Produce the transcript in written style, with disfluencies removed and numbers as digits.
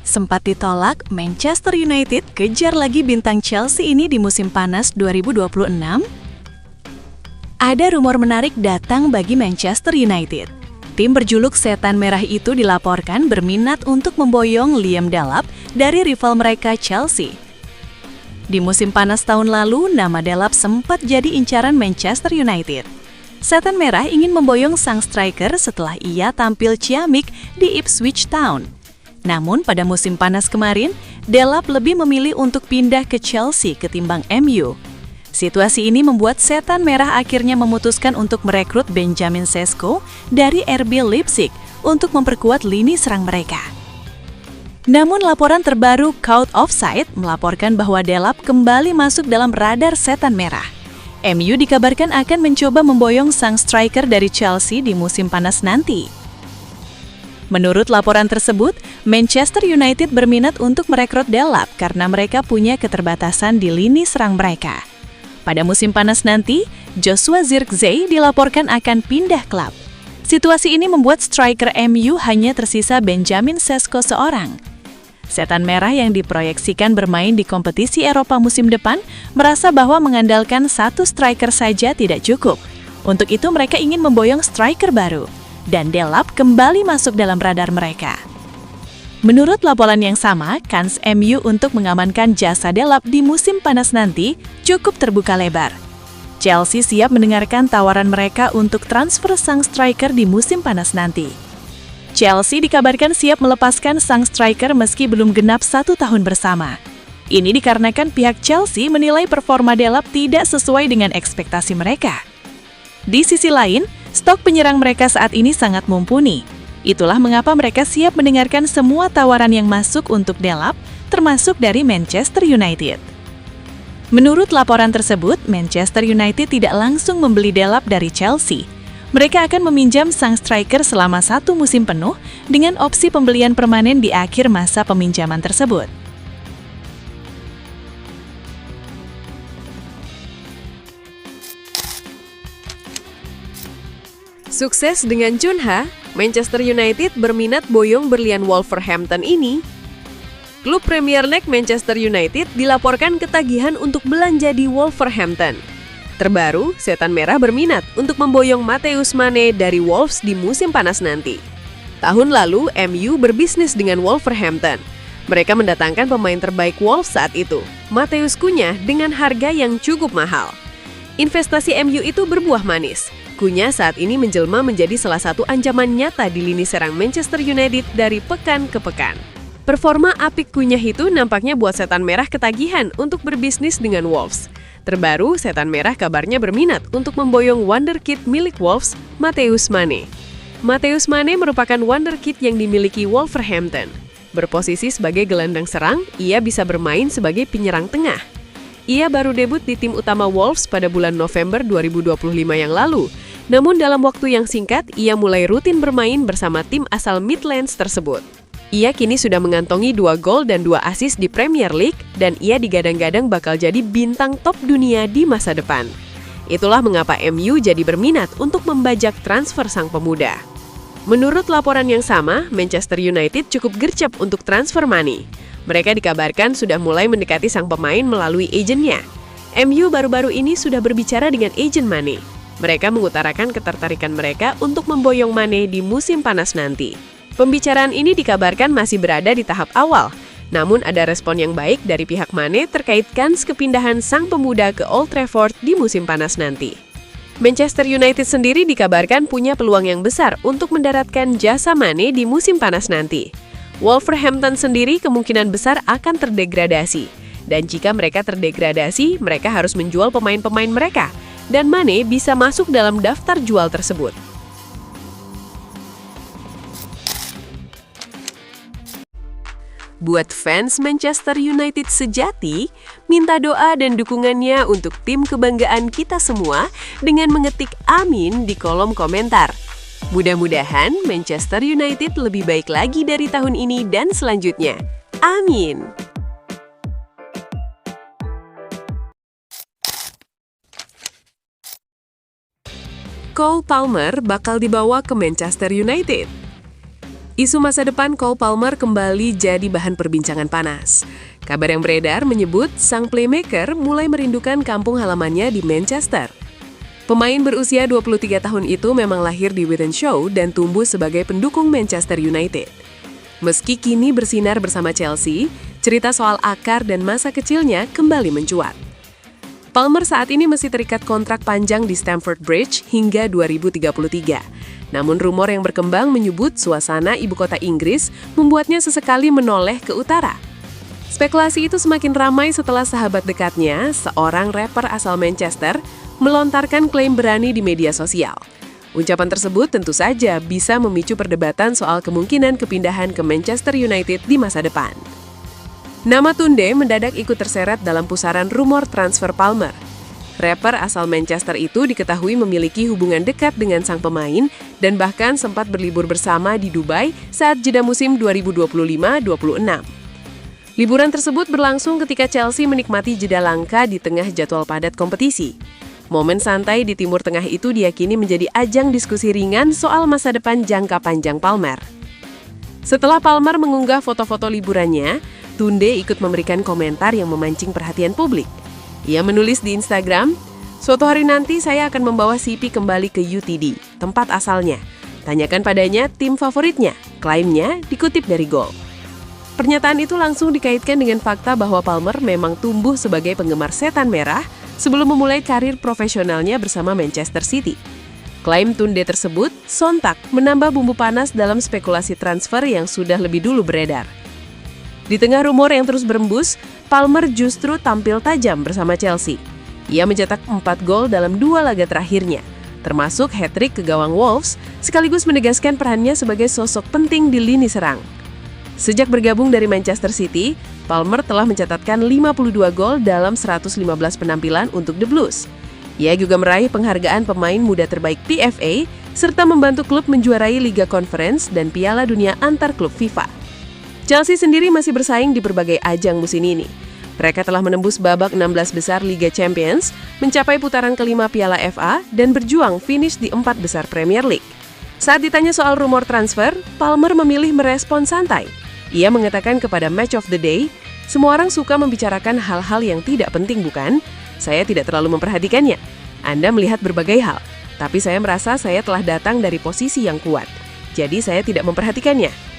Sempat ditolak, Manchester United kejar lagi bintang Chelsea ini di musim panas 2026. Ada rumor menarik datang bagi Manchester United. Tim berjuluk Setan Merah itu dilaporkan berminat untuk memboyong Liam Delap dari rival mereka Chelsea. Di musim panas tahun lalu, nama Delap sempat jadi incaran Manchester United. Setan Merah ingin memboyong sang striker setelah ia tampil ciamik di Ipswich Town. Namun pada musim panas kemarin, Delap lebih memilih untuk pindah ke Chelsea ketimbang MU. Situasi ini membuat Setan Merah akhirnya memutuskan untuk merekrut Benjamin Sesko dari RB Leipzig untuk memperkuat lini serang mereka. Namun laporan terbaru Caught Offside melaporkan bahwa Delap kembali masuk dalam radar Setan Merah. MU dikabarkan akan mencoba memboyong sang striker dari Chelsea di musim panas nanti. Menurut laporan tersebut, Manchester United berminat untuk merekrut Delap karena mereka punya keterbatasan di lini serang mereka. Pada musim panas nanti, Joshua Zirkzee dilaporkan akan pindah klub. Situasi ini membuat striker MU hanya tersisa Benjamin Sesko seorang. Setan Merah yang diproyeksikan bermain di kompetisi Eropa musim depan merasa bahwa mengandalkan satu striker saja tidak cukup. Untuk itu mereka ingin memboyong striker baru. Dan Delap kembali masuk dalam radar mereka. Menurut laporan yang sama, kans MU untuk mengamankan jasa Delap di musim panas nanti cukup terbuka lebar. Chelsea siap mendengarkan tawaran mereka untuk transfer sang striker di musim panas nanti. Chelsea dikabarkan siap melepaskan sang striker meski belum genap 1 tahun bersama. Ini dikarenakan pihak Chelsea menilai performa Delap tidak sesuai dengan ekspektasi mereka. Di sisi lain, stok penyerang mereka saat ini sangat mumpuni. Itulah mengapa mereka siap mendengarkan semua tawaran yang masuk untuk Delap, termasuk dari Manchester United. Menurut laporan tersebut, Manchester United tidak langsung membeli Delap dari Chelsea. Mereka akan meminjam sang striker selama 1 musim penuh dengan opsi pembelian permanen di akhir masa peminjaman tersebut. Sukses dengan Cunha, Manchester United berminat boyong berlian Wolverhampton ini. Klub Premier League Manchester United dilaporkan ketagihan untuk belanja di Wolverhampton. Terbaru, Setan Merah berminat untuk memboyong Matheus Mane dari Wolves di musim panas nanti. Tahun lalu, MU berbisnis dengan Wolverhampton. Mereka mendatangkan pemain terbaik Wolves saat itu, Matheus Cunha, dengan harga yang cukup mahal. Investasi MU itu berbuah manis. Cunha saat ini menjelma menjadi salah satu ancaman nyata di lini serang Manchester United dari pekan ke pekan. Performa apik Cunha itu nampaknya buat Setan Merah ketagihan untuk berbisnis dengan Wolves. Terbaru, Setan Merah kabarnya berminat untuk memboyong wonderkid milik Wolves, Matheus Mane. Matheus Mane merupakan wonderkid yang dimiliki Wolverhampton. Berposisi sebagai gelandang serang, ia bisa bermain sebagai penyerang tengah. Ia baru debut di tim utama Wolves pada bulan November 2025 yang lalu. Namun dalam waktu yang singkat, ia mulai rutin bermain bersama tim asal Midlands tersebut. Ia kini sudah mengantongi 2 gol dan 2 assist di Premier League dan ia digadang-gadang bakal jadi bintang top dunia di masa depan. Itulah mengapa MU jadi berminat untuk membajak transfer sang pemuda. Menurut laporan yang sama, Manchester United cukup gercep untuk transfer Mane. Mereka dikabarkan sudah mulai mendekati sang pemain melalui agennya. MU baru-baru ini sudah berbicara dengan agen Mane. Mereka mengutarakan ketertarikan mereka untuk memboyong Mane di musim panas nanti. Pembicaraan ini dikabarkan masih berada di tahap awal, namun ada respon yang baik dari pihak Mane terkait kans kepindahan sang pemuda ke Old Trafford di musim panas nanti. Manchester United sendiri dikabarkan punya peluang yang besar untuk mendaratkan jasa Mane di musim panas nanti. Wolverhampton sendiri kemungkinan besar akan terdegradasi, dan jika mereka terdegradasi, mereka harus menjual pemain-pemain mereka. Dan Mane bisa masuk dalam daftar jual tersebut. Buat fans Manchester United sejati, minta doa dan dukungannya untuk tim kebanggaan kita semua dengan mengetik amin di kolom komentar. Mudah-mudahan Manchester United lebih baik lagi dari tahun ini dan selanjutnya. Amin. Cole Palmer bakal dibawa ke Manchester United. Isu masa depan Cole Palmer kembali jadi bahan perbincangan panas. Kabar yang beredar menyebut sang playmaker mulai merindukan kampung halamannya di Manchester. Pemain berusia 23 tahun itu memang lahir di Wythenshawe dan tumbuh sebagai pendukung Manchester United. Meski kini bersinar bersama Chelsea, cerita soal akar dan masa kecilnya kembali mencuat. Palmer saat ini masih terikat kontrak panjang di Stamford Bridge hingga 2033. Namun rumor yang berkembang menyebut suasana ibu kota Inggris membuatnya sesekali menoleh ke utara. Spekulasi itu semakin ramai setelah sahabat dekatnya, seorang rapper asal Manchester, melontarkan klaim berani di media sosial. Ucapan tersebut tentu saja bisa memicu perdebatan soal kemungkinan kepindahan ke Manchester United di masa depan. Nama Tunde mendadak ikut terseret dalam pusaran rumor transfer Palmer. Rapper asal Manchester itu diketahui memiliki hubungan dekat dengan sang pemain dan bahkan sempat berlibur bersama di Dubai saat jeda musim 2025-26. Liburan tersebut berlangsung ketika Chelsea menikmati jeda langka di tengah jadwal padat kompetisi. Momen santai di Timur Tengah itu diyakini menjadi ajang diskusi ringan soal masa depan jangka panjang Palmer. Setelah Palmer mengunggah foto-foto liburannya, Tunde ikut memberikan komentar yang memancing perhatian publik. Ia menulis di Instagram, "Suatu hari nanti saya akan membawa CP kembali ke UTD, tempat asalnya. Tanyakan padanya tim favoritnya," klaimnya dikutip dari Goal. Pernyataan itu langsung dikaitkan dengan fakta bahwa Palmer memang tumbuh sebagai penggemar setan merah sebelum memulai karir profesionalnya bersama Manchester City. Klaim Tunde tersebut sontak menambah bumbu panas dalam spekulasi transfer yang sudah lebih dulu beredar. Di tengah rumor yang terus berembus, Palmer justru tampil tajam bersama Chelsea. Ia mencetak 4 gol dalam 2 laga terakhirnya, termasuk hat-trick ke gawang Wolves, sekaligus menegaskan perannya sebagai sosok penting di lini serang. Sejak bergabung dari Manchester City, Palmer telah mencatatkan 52 gol dalam 115 penampilan untuk The Blues. Ia juga meraih penghargaan pemain muda terbaik PFA, serta membantu klub menjuarai Liga Conference dan Piala Dunia antar klub FIFA. Chelsea sendiri masih bersaing di berbagai ajang musim ini. Mereka telah menembus babak 16 besar Liga Champions, mencapai putaran kelima Piala FA, dan berjuang finish di 4 besar Premier League. Saat ditanya soal rumor transfer, Palmer memilih merespon santai. Ia mengatakan kepada Match of the Day, "Semua orang suka membicarakan hal-hal yang tidak penting, bukan? Saya tidak terlalu memperhatikannya. Anda melihat berbagai hal, tapi saya merasa saya telah datang dari posisi yang kuat. Jadi saya tidak memperhatikannya.